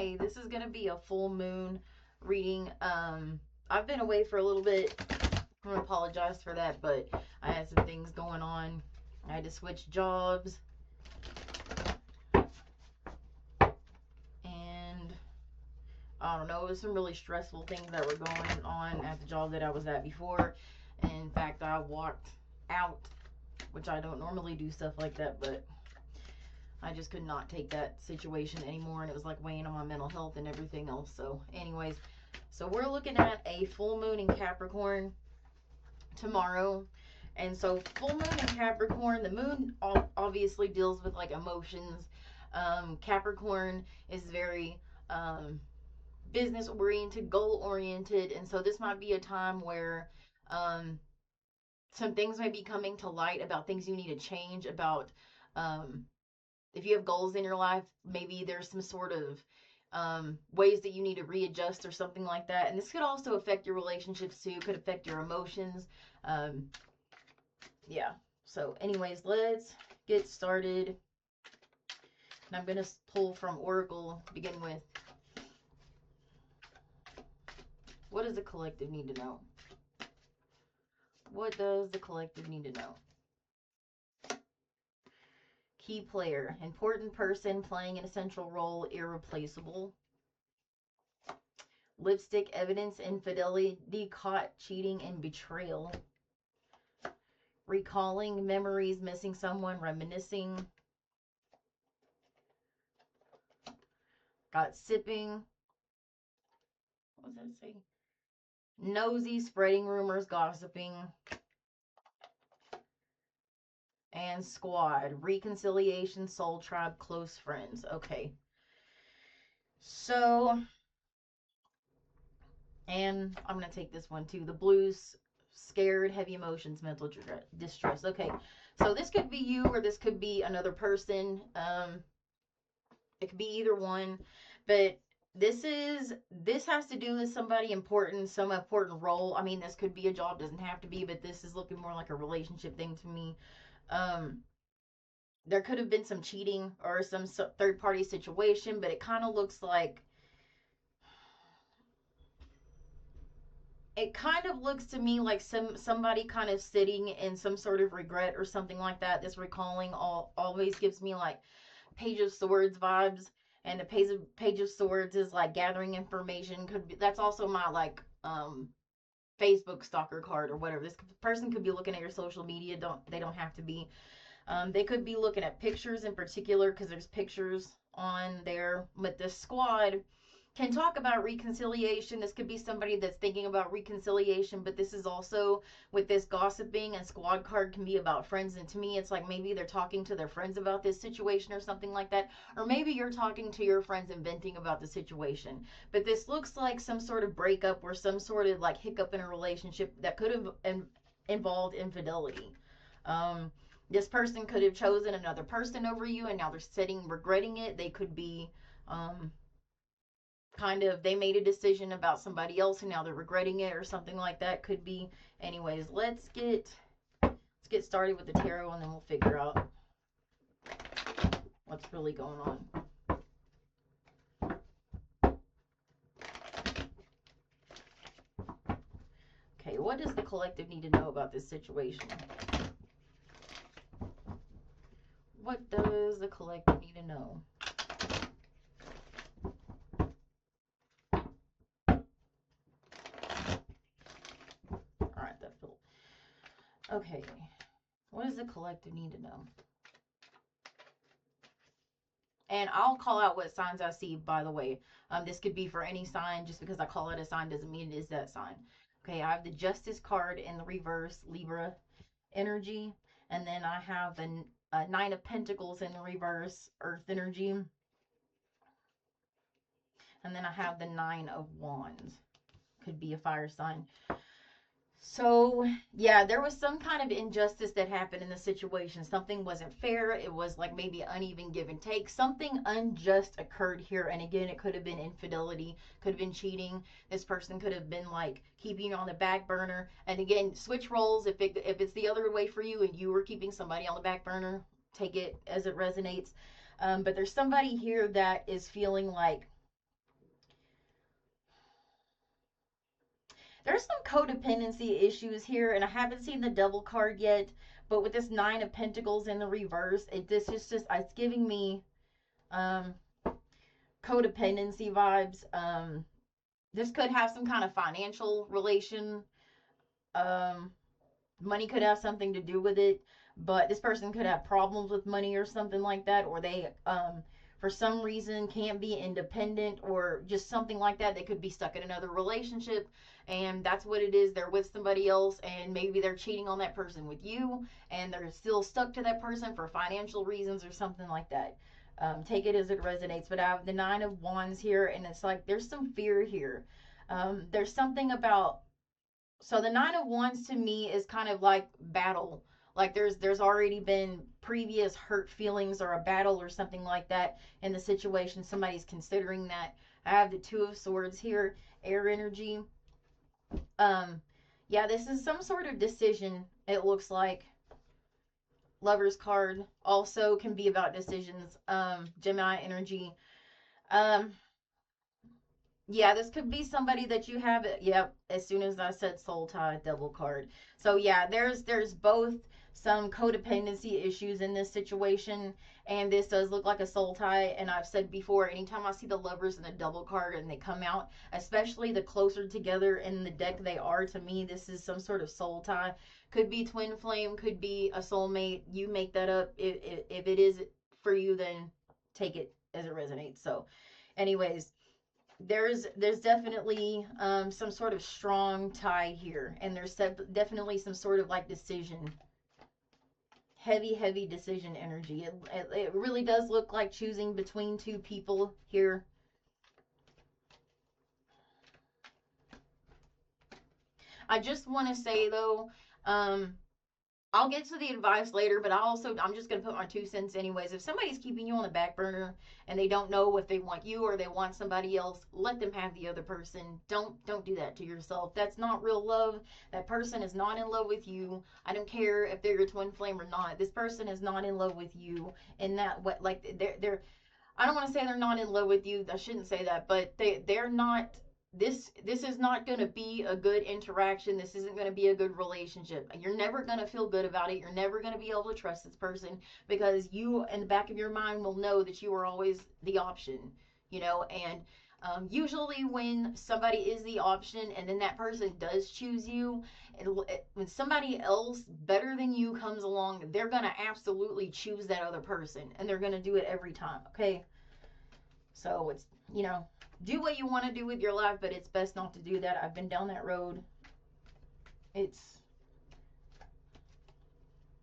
Hey, this is gonna be a full moon reading. I've been away for a little bit. I want to apologize for that, but I had some things going on. I had to switch jobs, and I don't know, it was some really stressful things that were going on at the job that I was at before. And in fact, I walked out, which I don't normally do stuff like that, but I just could not take that situation anymore, and it was like weighing on my mental health and everything else. So, anyways, so we're looking at a full moon in Capricorn tomorrow. And so, full moon in Capricorn, the moon obviously deals with like emotions. Capricorn is very business oriented, goal oriented, and so this might be a time where um, some things may be coming to light about things you need to change about. Um, if you have goals in your life, maybe there's some sort of ways that you need to readjust or something like that. And this could also affect your relationships too, could affect your emotions. Um, yeah. So, anyways, let's get started. And I'm going to pull from Oracle to begin with. What does the collective need to know? What does the collective need to know? Key player, important person playing an essential role, irreplaceable. Lipstick, evidence, infidelity, caught cheating, and betrayal. Recalling memories, missing someone, reminiscing. Got sipping. What does that say? Nosy, spreading rumors, gossiping. And squad, reconciliation, soul tribe, close friends. Okay. So, and I'm going to take this one too. The blues, scared, heavy emotions, mental distress. Okay. So this could be you or this could be another person. It could be either one, but this has to do with somebody important, some important role. I mean, this could be a job, doesn't have to be, but this is looking more like a relationship thing to me. There could have been some cheating or some third party situation, but it kind of looks like it kind of looks to me like somebody kind of sitting in some sort of regret or something like that. This recalling always gives me like Page of Swords vibes, and the Page of Swords is like gathering information. Could be that's also my like Facebook stalker card or whatever. This person could be looking at your social media. They don't have to be. They could be looking at pictures in particular because there's pictures on there. But this squad can talk about reconciliation. This could be somebody that's thinking about reconciliation, but this is also with this gossiping and squad card can be about friends. And to me, it's like maybe they're talking to their friends about this situation or something like that. Or maybe you're talking to your friends and venting about the situation. But this looks like some sort of breakup or some sort of like hiccup in a relationship that could have involved infidelity. This person could have chosen another person over you and now they're sitting regretting it. They could be kind of they made a decision about somebody else and now they're regretting it or something like that. Could be. Anyways, let's get started with the tarot and then we'll figure out what's really going on. Okay, what does the collective need to know about this situation? What does the collective need to know? Alright, that filled. Okay, what does the collective need to know? And I'll call out what signs I see, by the way. This could be for any sign. Just because I call it a sign doesn't mean it is that sign. Okay, I have the Justice card in the reverse, Libra energy. And then I have the Nine of Pentacles in the reverse, Earth energy. And then I have the Nine of Wands. Could be a fire sign. So, yeah, there was some kind of injustice that happened in the situation. Something wasn't fair. It was like maybe uneven give and take. Something unjust occurred here. And again, it could have been infidelity, could have been cheating. This person could have been like keeping you on the back burner. And again, switch roles. If it's the other way for you and you were keeping somebody on the back burner, take it as it resonates. But there's somebody here that is feeling like There's some codependency issues here, and I haven't seen the Devil card yet. But with this Nine of Pentacles in the reverse, this is just it's giving me um, codependency vibes. This could have some kind of financial relation. Um, Money could have something to do with it, but this person could have problems with money or something like that, or they for some reason can't be independent or just something like that. They could be stuck in another relationship, and that's what it is. They're with somebody else, and maybe they're cheating on that person with you, and they're still stuck to that person for financial reasons or something like that. Take it as it resonates. But I have the Nine of Wands here, and it's like there's some fear here. There's something about, so the Nine of Wands to me is kind of like battle. Like there's already been previous hurt feelings or a battle or something like that in the situation. Somebody's considering that. I have the Two of Swords here, air energy. Um, yeah, this is some sort of decision. It looks like Lover's card also can be about decisions. Gemini energy. Um, Yeah, this could be somebody that you have. Yep, as soon as I said soul tie, Devil card. So yeah, there's both some codependency issues in this situation, and this does look like a soul tie. And I've said before, anytime I see the Lovers and the Devil card and they come out, especially the closer together in the deck they are, to me, this is some sort of soul tie. Could be twin flame, could be a soulmate. You make that up. If it is for you, then take it as it resonates. So, anyways, there's definitely some sort of strong tie here, and there's definitely some sort of like decision, heavy decision energy. It really does look like choosing between two people here. I just want to say though, um, I'll get to the advice later, but I'm just gonna put my 2 cents anyways. If somebody's keeping you on the back burner and they don't know if they want you or they want somebody else, let them have the other person. Don't do that to yourself. That's not real love. That person is not in love with you. I don't care if they're your twin flame or not. This person is not in love with you in that way. Like they're I don't want to say they're not in love with you. I shouldn't say that, but they're not. This is not going to be a good interaction. This isn't going to be a good relationship. You're never going to feel good about it. You're never going to be able to trust this person because you, in the back of your mind, will know that you are always the option. And usually when somebody is the option and then that person does choose you, when somebody else better than you comes along, they're going to absolutely choose that other person, and they're going to do it every time. Okay, so it's, do what you want to do with your life, but it's best not to do that. I've been down that road. I'm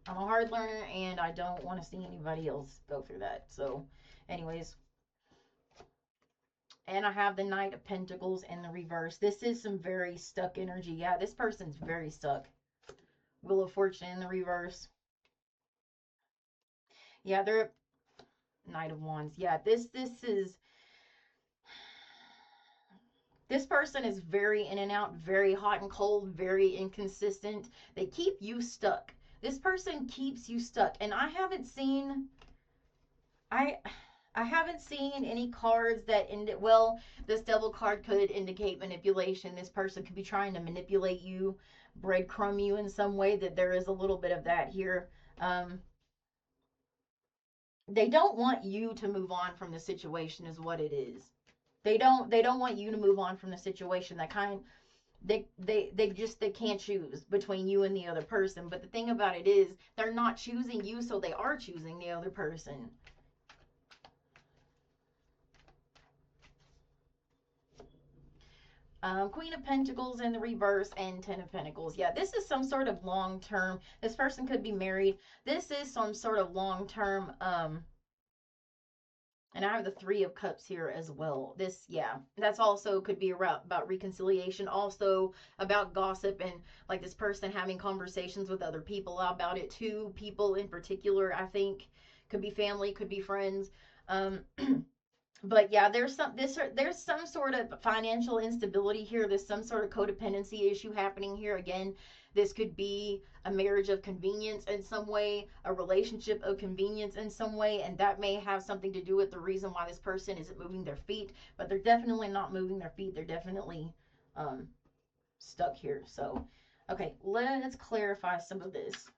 a hard learner, and I don't want to see anybody else go through that. So anyways, and I have the Knight of Pentacles in the reverse. This is some very stuck energy. Yeah, this person's very stuck. Wheel of Fortune in the reverse. Yeah, they're Knight of Wands. Yeah, this person is very in and out, very hot and cold, very inconsistent. They keep you stuck. This person keeps you stuck. And I haven't seen any cards that this Devil card could indicate manipulation. This person could be trying to manipulate you, breadcrumb you in some way. That there is a little bit of that here. They don't want you to move on from the situation, is what it is. They don't want you to move on from the situation. They can't choose between you and the other person. But the thing about it is they're not choosing you, so they are choosing the other person. Queen of Pentacles in the reverse and Ten of Pentacles. Yeah, this is some sort of long term. This person could be married. This is some sort of long term and I have the Three of Cups here as well. That's also could be about reconciliation, also about gossip and like this person having conversations with other people about it. Two people in particular, I think, could be family, could be friends. But yeah, there's some sort of financial instability here. There's some sort of codependency issue happening here. Again, this could be a marriage of convenience in some way, a relationship of convenience in some way, and that may have something to do with the reason why this person isn't moving their feet. But they're definitely not moving their feet. They're definitely stuck here. So, okay, let's clarify some of this.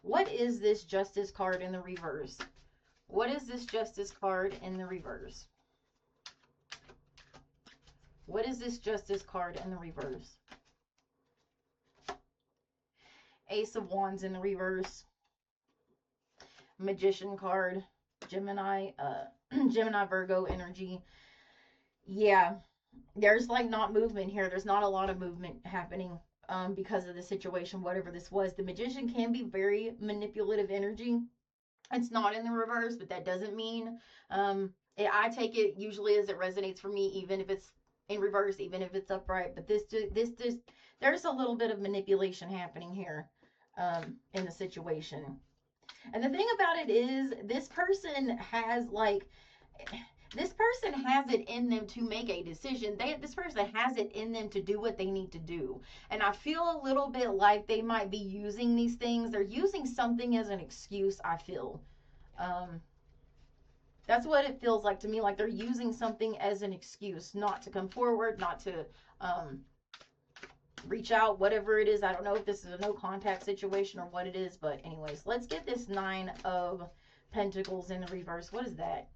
What is this Justice card in the reverse? What is this Justice card in the reverse? What is this Justice card in the reverse? Ace of Wands in the reverse. Magician card. Gemini, Gemini, Virgo energy. Yeah, there's like not movement here. There's not a lot of movement happening because of the situation, whatever this was. The Magician can be very manipulative energy. It's not in the reverse, but that doesn't mean I take it usually as it resonates for me, even if it's in reverse, even if it's upright. But this there's a little bit of manipulation happening here in the situation. And the thing about it is, this person has it in them to make a decision. This person has it in them to do what they need to do. And I feel a little bit like they might be using these things. They're using something as an excuse, I feel. That's what it feels like to me. Like they're using something as an excuse not to come forward, not to reach out, whatever it is. I don't know if this is a no contact situation or what it is. But anyways, let's get this 9 of Pentacles in the reverse. What is that?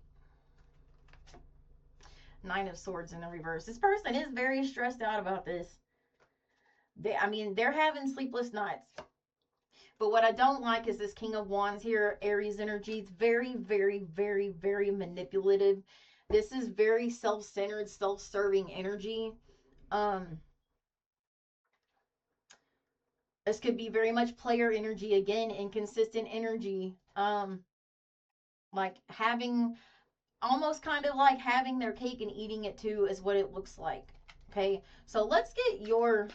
9 of Swords in the reverse. This person is very stressed out about this. They're having sleepless nights. But what I don't like is this King of Wands here, Aries energy. It's very, very, very, very manipulative. This is very self-centered, self-serving energy. This could be very much player energy. Again, inconsistent energy. Like having... almost kind of like having their cake and eating it too is what it looks like. Okay, so let's get your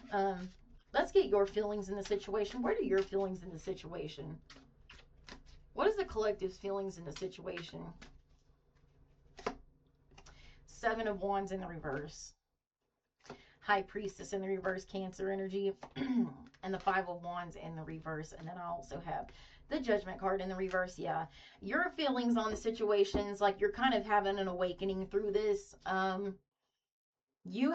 feelings in the situation. What are your feelings in the situation? What is the collective's feelings in the situation? 7 of Wands in the reverse. High Priestess in the reverse, Cancer energy. And the 5 of Wands in the reverse. And then I also have the Judgment card in the reverse. Yeah, your feelings on the situations, like you're kind of having an awakening through this. You're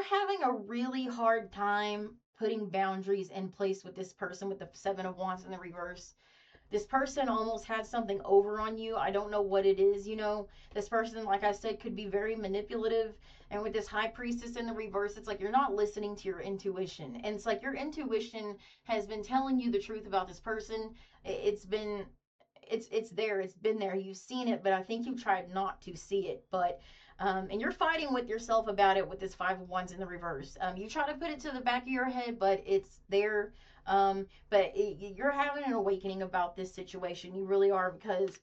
having a really hard time putting boundaries in place with this person with the 7 of Wands in the reverse. This person almost has something over on you. I don't know what it is, you know. This person, like I said, could be very manipulative. And with this High Priestess in the reverse, it's like you're not listening to your intuition. And it's like your intuition has been telling you the truth about this person. It's there. It's been there. You've seen it, but I think you've tried not to see it. But and you're fighting with yourself about it with this 5 of Wands in the reverse. You try to put it to the back of your head, but it's there. You're having an awakening about this situation. You really are, because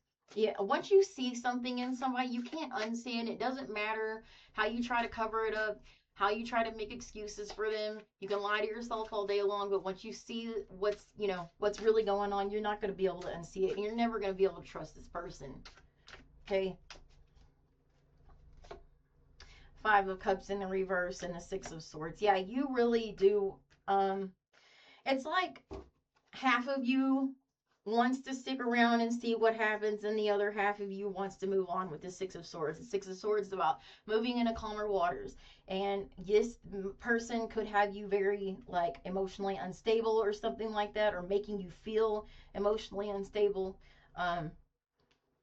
once you see something in somebody, you can't unsee it. It doesn't matter how you try to cover it up, how you try to make excuses for them. You can lie to yourself all day long, but once you see what's really going on, you're not going to be able to unsee it, and you're never going to be able to trust this person. Okay. 5 of Cups in the reverse and the 6 of Swords. Yeah, you really do. It's like half of you wants to stick around and see what happens, and the other half of you wants to move on with the 6 of Swords. The 6 of Swords is about moving into calmer waters. And this person could have you very, like, emotionally unstable or something like that, or making you feel emotionally unstable.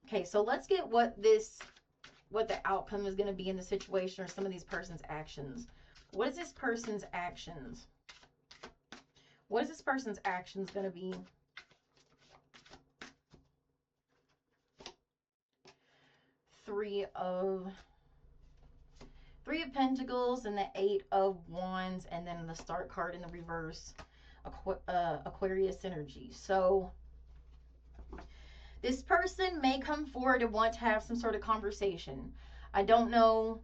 Okay, so let's get what the outcome is going to be in the situation, or some of these person's actions. What is this person's actions? What is this person's actions going to be? Three of Pentacles and the 8 of Wands, and then the Star card in the reverse, Aquarius energy. So this person may come forward and want to have some sort of conversation. I don't know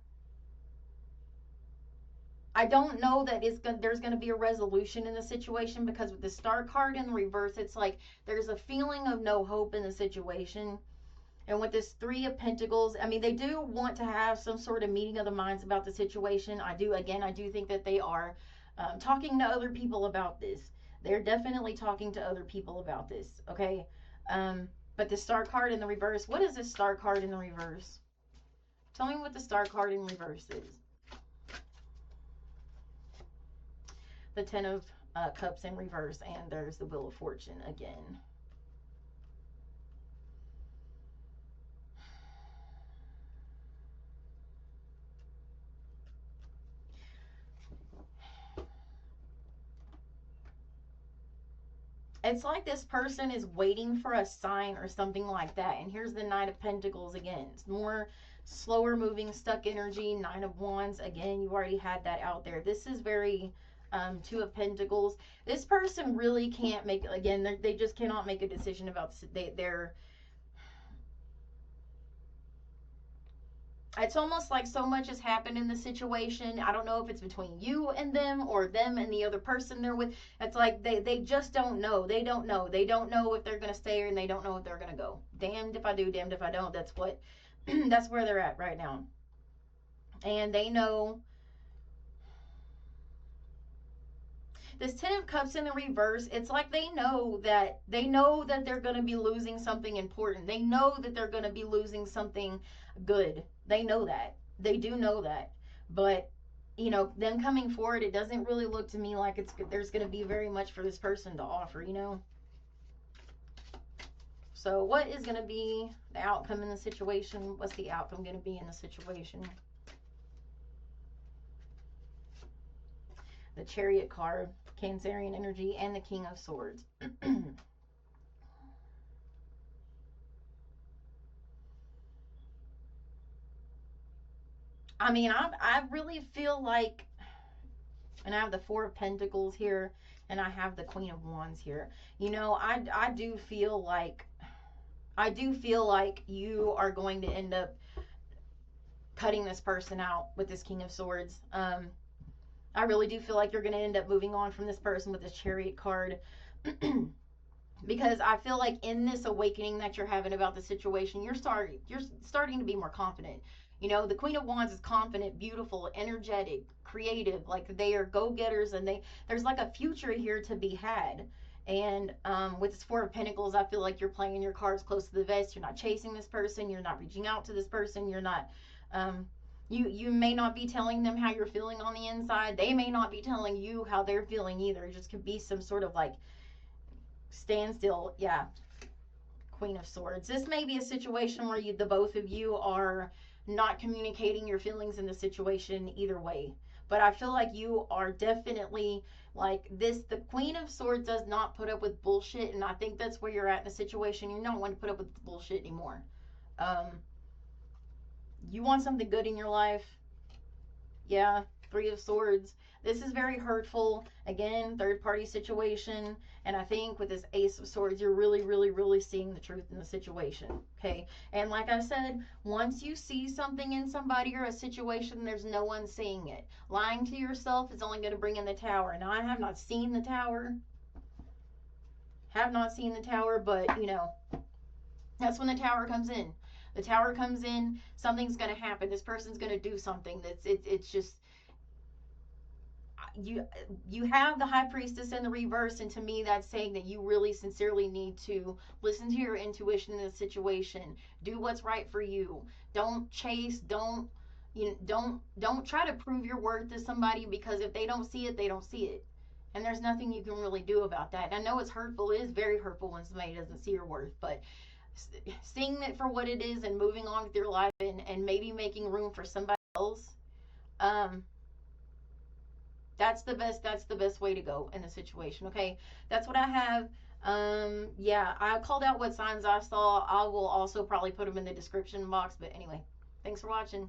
that there's going to be a resolution in the situation, because with the Star card in the reverse, it's like there's a feeling of no hope in the situation. And with this 3 of Pentacles, I mean, they do want to have some sort of meeting of the minds about the situation. I do think that they are talking to other people about this. They're definitely talking to other people about this, okay? But the Star card in the reverse, what is this Star card in the reverse? Tell me what the Star card in reverse is. the Ten of Cups in reverse, and there's the Wheel of Fortune again. It's like this person is waiting for a sign or something like that. And here's the Knight of Pentacles again. It's more slower moving, stuck energy. Nine of Wands. Again, you already had that out there. This is very Two of Pentacles. This person really can't make, again, they just cannot make a decision about their it's almost like so much has happened in the situation. I don't know if it's between you and them or them and the other person they're with. It's like they just don't know. They don't know. They don't know if they're going to stay, and they don't know if they're going to go. Damned if I do, damned if I don't. That's what that's where they're at right now. And they know this Ten of Cups in the reverse. It's like they know that they're going to be losing something important. They know that they're going to be losing something good. They know that. They do know that. But you know, them coming forward, it doesn't really look to me like there's going to be very much for this person to offer, you know. So what is going to be the outcome in the situation? What's the outcome going to be in the situation? The Chariot card, Cancerian energy, and the King of Swords. I mean, I really feel like, and I have the Four of Pentacles here, and I have the Queen of Wands here. You know, I do feel like you are going to end up cutting this person out with this King of Swords. I really do feel like you're going to end up moving on from this person with this Chariot card. Because I feel like in this awakening that you're having about the situation, you're starting to be more confident. You know, the Queen of Wands is confident, beautiful, energetic, creative. Like, they are go-getters, and there's like a future here to be had. And with this Four of Pentacles, I feel like you're playing your cards close to the vest. You're not chasing this person. You're not reaching out to this person. You're not you may not be telling them how you're feeling on the inside. They may not be telling you how they're feeling either. It just could be some sort of like standstill. Yeah. Queen of Swords. This may be a situation where the both of you are not communicating your feelings in the situation either way. But I feel like you are definitely like this. The Queen of Swords does not put up with bullshit. And I think that's where you're at in a situation. You don't want to put up with bullshit anymore. You want something good in your life. Yeah, Three of Swords. This is very hurtful. Again, third party situation. And I think with this Ace of Swords, you're really, really, really seeing the truth in the situation. Okay. And like I said, once you see something in somebody or a situation, there's no one seeing it. Lying to yourself is only going to bring in the Tower. Now, I have not seen the Tower. But, you know, that's when the Tower comes in. The Tower comes in, something's going to happen. This person's going to do something. It's just, you have the High Priestess in the reverse, and to me that's saying that you really sincerely need to listen to your intuition in this situation. Do what's right for you. Don't chase, don't try to prove your worth to somebody, because if they don't see it, they don't see it. And there's nothing you can really do about that. I know it's hurtful. It is very hurtful when somebody doesn't see your worth, but seeing it for what it is and moving on with your life, and maybe making room for somebody else, that's the best way to go in the situation. Okay, that's what I have. Yeah, I called out what signs I saw. I will also probably put them in the description box. But anyway, thanks for watching.